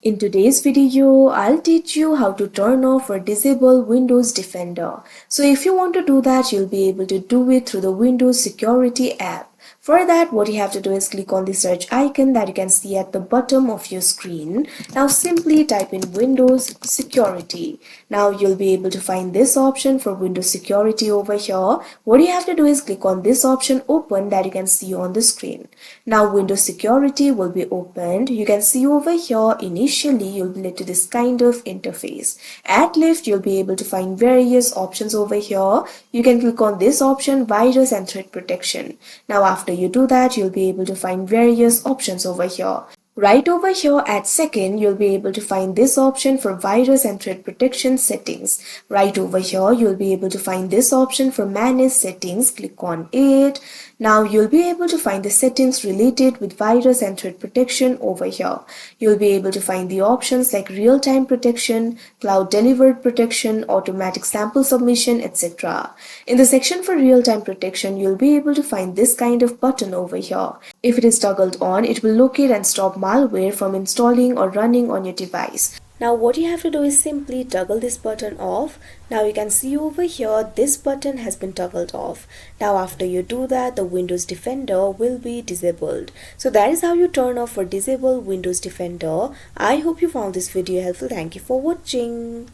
In today's video, I'll teach you how to turn off or disable Windows Defender. So if you want to do that, you'll be able to do it through the Windows Security app. For that, what you have to do is click on the search icon that you can see at the bottom of your screen. Now simply type in Windows Security. Now you'll be able to find this option for Windows Security over here. What you have to do is click on this option open that you can see on the screen. Now Windows Security will be opened. You can see over here initially you'll be led to this kind of interface. At left you'll be able to find various options over here. You can click on this option virus and threat protection. Now after you do that, you'll be able to find various options over here. Right over here at second, you'll be able to find this option for virus and threat protection settings. Right over here, you'll be able to find this option for manage settings. Click on it. Now you'll be able to find the settings related with virus and threat protection over here. You'll be able to find the options like real-time protection, cloud delivered protection, automatic sample submission, etc. In the section for real-time protection, you'll be able to find this kind of button over here. If it is toggled on, it will locate and stop malware from installing or running on your device. Now what you have to do is simply toggle this button off. Now you can see over here this button has been toggled off. Now after you do that, the Windows Defender will be disabled. So that is how you turn off or disable Windows Defender. I hope you found this video helpful. Thank you for watching.